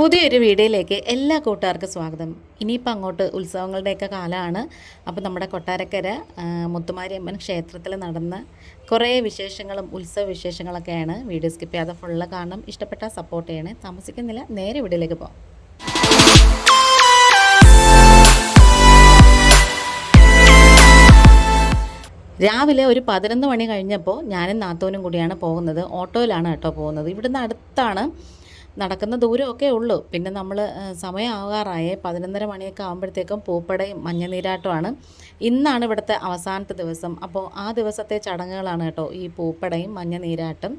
പുതിയൊരു വീഡിയോയിലേക്ക് എല്ലാ കൂട്ടുകാർക്കും സ്വാഗതം. ഇനിയിപ്പോൾ അങ്ങോട്ട് ഉത്സവങ്ങളുടെയൊക്കെ കാലമാണ്. അപ്പോൾ നമ്മുടെ കൊട്ടാരക്കര മുത്തുമാരിയമ്മൻ ക്ഷേത്രത്തിൽ നടന്ന കുറേ വിശേഷങ്ങളും ഉത്സവ വിശേഷങ്ങളൊക്കെയാണ്. വീഡിയോ സ്കിപ്പ് ചെയ്യാതെ ഫുള്ള് കാണണം. ഇഷ്ടപ്പെട്ടാൽ സപ്പോർട്ട് ചെയ്യണേ. താമസിക്കുന്നില്ല, നേരെ വീഡിയോയിലേക്ക് പോകാം. രാവിലെ ഒരു 11 മണി കഴിഞ്ഞപ്പോൾ ഞാനും നാത്തോനും കൂടിയാണ് പോകുന്നത്. ഓട്ടോയിലാണ് കേട്ടോ പോകുന്നത്. ഇവിടുന്ന് അടുത്താണ്, നടക്കുന്ന ദൂരമൊക്കെ ഉള്ളൂ. പിന്നെ നമ്മൾ സമയമാകാറായേ 11:30 മണിയൊക്കെ ആകുമ്പോഴത്തേക്കും പൂപ്പടയും മഞ്ഞനീരാട്ടമാണ്. ഇന്നാണ് ഇവിടുത്തെ അവസാനത്തെ ദിവസം. അപ്പോൾ ആ ദിവസത്തെ ചടങ്ങുകളാണ് കേട്ടോ ഈ പൂപ്പടയും മഞ്ഞനീരാട്ടും.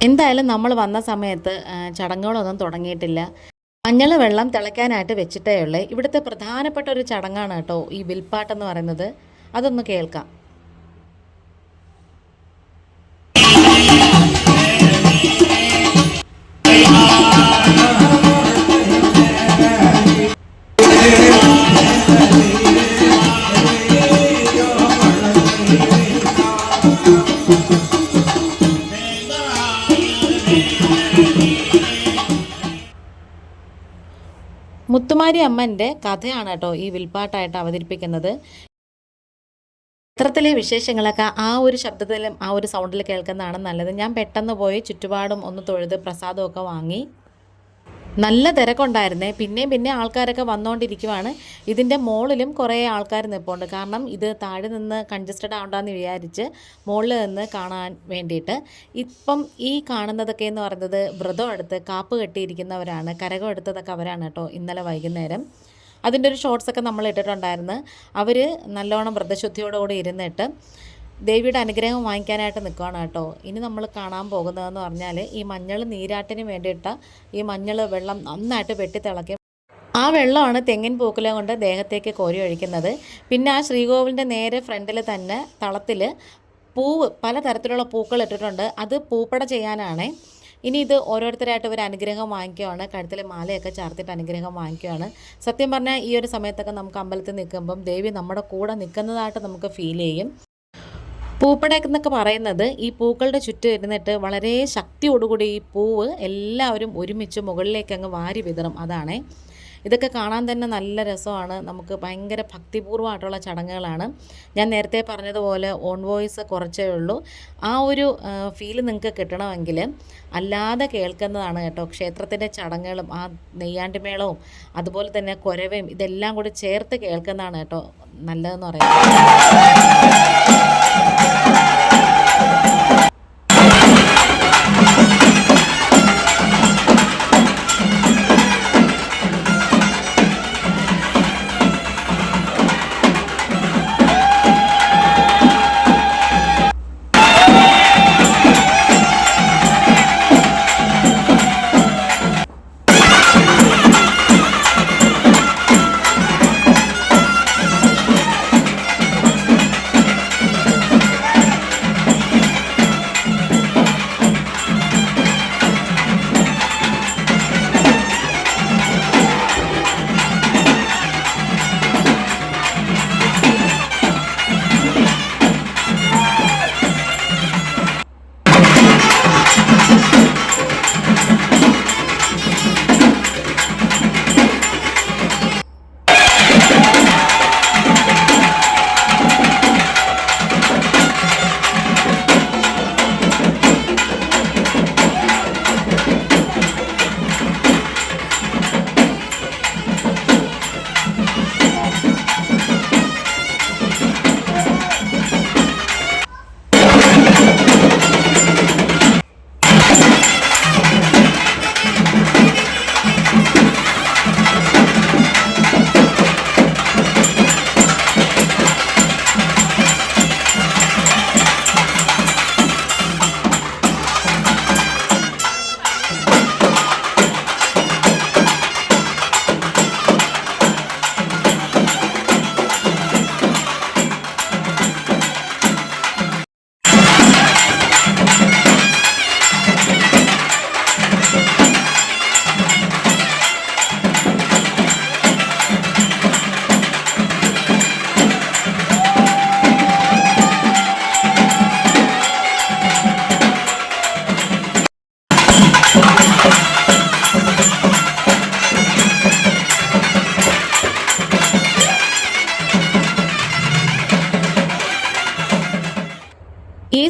എന്തായാലും നമ്മൾ വന്ന സമയത്ത് ചടങ്ങുകളൊന്നും തുടങ്ങിയിട്ടില്ല. മഞ്ഞൾ വെള്ളം തിളയ്ക്കാനായിട്ട് വെച്ചിട്ടേ ഉള്ളേ. ഇവിടുത്തെ പ്രധാനപ്പെട്ട ഒരു ചടങ്ങാണ് കേട്ടോ ഈ വിൽപ്പാട്ടെന്ന് പറയുന്നത്. അതൊന്ന് കേൾക്കാം. മുത്തുമാരി അമ്മൻ്റെ കഥയാണ് കേട്ടോ ഈ വിൽപ്പാട്ടായിട്ട് അവതരിപ്പിക്കുന്നത്. ക്ഷേത്രത്തിലെ വിശേഷങ്ങളൊക്കെ ആ ഒരു ശബ്ദത്തിലും ആ ഒരു സൗണ്ടിൽ കേൾക്കുന്നതാണ് നല്ലത്. ഞാൻ പെട്ടെന്ന് പോയി ചുറ്റുപാടും ഒന്ന് തൊഴുത് പ്രസാദമൊക്കെ വാങ്ങി. നല്ല തിരക്കുണ്ടായിരുന്നേ. പിന്നെ ആൾക്കാരൊക്കെ വന്നുകൊണ്ടിരിക്കുവാണ്. ഇതിൻ്റെ മുകളിലും കുറേ ആൾക്കാർ നിൽപ്പുണ്ട്. കാരണം ഇത് താഴെ നിന്ന് കൺജസ്റ്റഡ് ആവണ്ടെന്ന് വിചാരിച്ച് മുകളിൽ നിന്ന് കാണാൻ വേണ്ടിയിട്ട്. ഇപ്പം ഈ കാണുന്നതൊക്കെ എന്ന് പറയുന്നത് വ്രതം എടുത്ത് കാപ്പ് കെട്ടിയിരിക്കുന്നവരാണ്. കരകം എടുത്തതൊക്കെ അവരാണ് കേട്ടോ ഇന്നലെ വൈകുന്നേരം. അതിൻ്റെ ഒരു ഷോർട്സൊക്കെ നമ്മൾ ഇട്ടിട്ടുണ്ടായിരുന്നു. അവർ നല്ലോണം വ്രതശുദ്ധിയോടുകൂടി ഇരുന്നിട്ട് ദേവിയുടെ അനുഗ്രഹം വാങ്ങിക്കാനായിട്ട് നിൽക്കുകയാണ് കേട്ടോ. ഇനി നമ്മൾ കാണാൻ പോകുന്നതെന്ന് പറഞ്ഞാൽ ഈ മഞ്ഞൾ നീരാട്ടിന് വേണ്ടിയിട്ട് ഈ മഞ്ഞൾ വെള്ളം നന്നായിട്ട് വെട്ടിത്തിളയ്ക്കും. ആ വെള്ളമാണ് തെങ്ങിൻ പൂക്കുല കൊണ്ട് ദേഹത്തേക്ക് കോരി ഒഴിക്കുന്നത്. പിന്നെ ആ ശ്രീകോവിലിൻ്റെ നേരെ ഫ്രണ്ടിൽ തന്നെ തളത്തിൽ പൂവ് പലതരത്തിലുള്ള പൂക്കൾ ഇട്ടിട്ടുണ്ട്. അത് പൂപ്പട ചെയ്യാനാണ്. ഇനി ഇത് ഓരോരുത്തരായിട്ട് ഒരു അനുഗ്രഹം വാങ്ങിക്കുകയാണ്. കഴുത്തിൽ മാലയൊക്കെ ചാർത്തിട്ട് അനുഗ്രഹം വാങ്ങിക്കുകയാണ്. സത്യം പറഞ്ഞാൽ ഈ ഒരു സമയത്തൊക്കെ നമുക്ക് അമ്പലത്തിൽ നിൽക്കുമ്പം ദേവി നമ്മുടെ കൂടെ നിൽക്കുന്നതായിട്ട് നമുക്ക് ഫീൽ ചെയ്യും. പൂപ്പട എന്നൊക്കെ പറയുന്നത് ഈ പൂക്കളുടെ ചുറ്റും ഇരുന്നിട്ട് വളരെ ശക്തിയോടുകൂടി ഈ പൂവ് എല്ലാവരും ഒരുമിച്ച് മുകളിലേക്ക് അങ്ങ് വാരി വിതറും. അതാണേ. ഇതൊക്കെ കാണാൻ തന്നെ നല്ല രസമാണ്. നമുക്ക് ഭയങ്കര ഭക്തിപൂർവ്വമായിട്ടുള്ള ചടങ്ങുകളാണ്. ഞാൻ നേരത്തെ പറഞ്ഞതുപോലെ ഓൺ വോയിസ് കുറച്ചേ ഉള്ളൂ. ആ ഒരു ഫീല് നിങ്ങൾക്ക് കിട്ടണമെങ്കിൽ അല്ലാതെ കേൾക്കുന്നതാണ് കേട്ടോ. ക്ഷേത്രത്തിൻ്റെ ചടങ്ങുകളും ആ നെയ്യാണ്ടിമേളവും അതുപോലെ തന്നെ കുരവയും ഇതെല്ലാം കൂടി ചേർത്ത് കേൾക്കുന്നതാണ് കേട്ടോ നല്ലതെന്ന് പറയുന്നത്.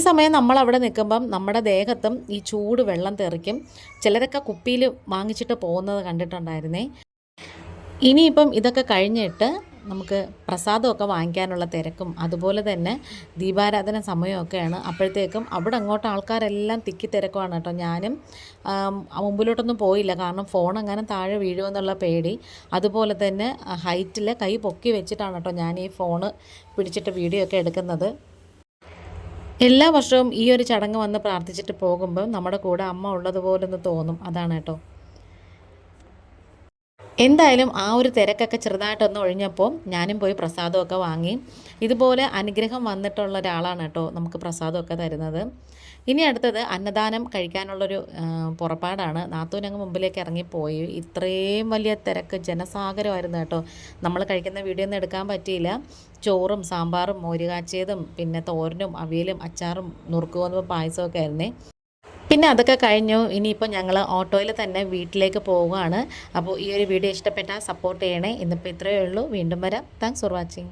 സമയം നമ്മളവിടെ നിൽക്കുമ്പം നമ്മുടെ ദേഹത്തും ഈ ചൂട് വെള്ളം തെറിക്കും. ചിലരൊക്കെ കുപ്പിയിൽ വാങ്ങിച്ചിട്ട് പോകുന്നത് കണ്ടിട്ടുണ്ടായിരുന്നേ. ഇനിയിപ്പം ഇതൊക്കെ കഴിഞ്ഞിട്ട് നമുക്ക് പ്രസാദമൊക്കെ വാങ്ങിക്കാനുള്ള തിരക്കും അതുപോലെ തന്നെ ദീപാരാധന സമയമൊക്കെയാണ്. അപ്പോഴത്തേക്കും അവിടെ അങ്ങോട്ട് ആൾക്കാരെല്ലാം തിക്കി തിരക്കുവാണ് കേട്ടോ. ഞാനും മുമ്പിലോട്ടൊന്നും പോയില്ല, കാരണം ഫോൺ അങ്ങനെ താഴെ വീഴുമെന്നുള്ള പേടി. അതുപോലെ തന്നെ ഹൈറ്റിൽ കൈ പൊക്കി വെച്ചിട്ടാണ് കേട്ടോ ഞാൻ ഈ ഫോണ് പിടിച്ചിട്ട് വീഡിയോ ഒക്കെ എടുക്കുന്നത്. എല്ലാ വർഷവും ഈ ഒരു ചടങ്ങ് വന്ന് പ്രാർത്ഥിച്ചിട്ട് പോകുമ്പോൾ നമ്മുടെ കൂടെ അമ്മ ഉള്ളതുപോലൊന്ന് തോന്നും. അതാണ് കേട്ടോ. എന്തായാലും ആ ഒരു തിരക്കൊക്കെ ചെറുതായിട്ടൊന്ന് ഒഴിഞ്ഞപ്പോൾ ഞാനും പോയി പ്രസാദമൊക്കെ വാങ്ങി. ഇതുപോലെ അനുഗ്രഹം വന്നിട്ടുള്ള ഒരാളാണ് കേട്ടോ നമുക്ക് പ്രസാദമൊക്കെ തരുന്നത്. ഇനി അടുത്തത് അന്നദാനം കഴിക്കാനുള്ളൊരു പുറപ്പാടാണ്. നാത്തൂനങ്ങ് മുമ്പിലേക്ക് ഇറങ്ങിപ്പോയി. ഇത്രയും വലിയ തിരക്ക് ജനസാഗരമായിരുന്നു കേട്ടോ. നമ്മൾ കഴിക്കുന്ന വീഡിയോ ഒന്നും എടുക്കാൻ പറ്റിയില്ല. ചോറും സാമ്പാറും മോര് കാച്ചിയതും പിന്നെ തോരനും അവിയലും അച്ചാറും നുറുക്കുഗോതമ്പ് പായസമൊക്കെ ആയിരുന്നേ. പിന്നെ അതൊക്കെ കഴിഞ്ഞു. ഇനിയിപ്പോൾ ഞങ്ങൾ ഓട്ടോയിൽ തന്നെ വീട്ടിലേക്ക് പോവുകയാണ്. അപ്പോൾ ഈ ഒരു വീഡിയോ ഇഷ്ടപ്പെട്ടാൽ സപ്പോർട്ട് ചെയ്യണേ. ഇന്നിപ്പോൾ ഇത്രയേ ഉള്ളൂ. വീണ്ടും വരാം. Thanks for watching.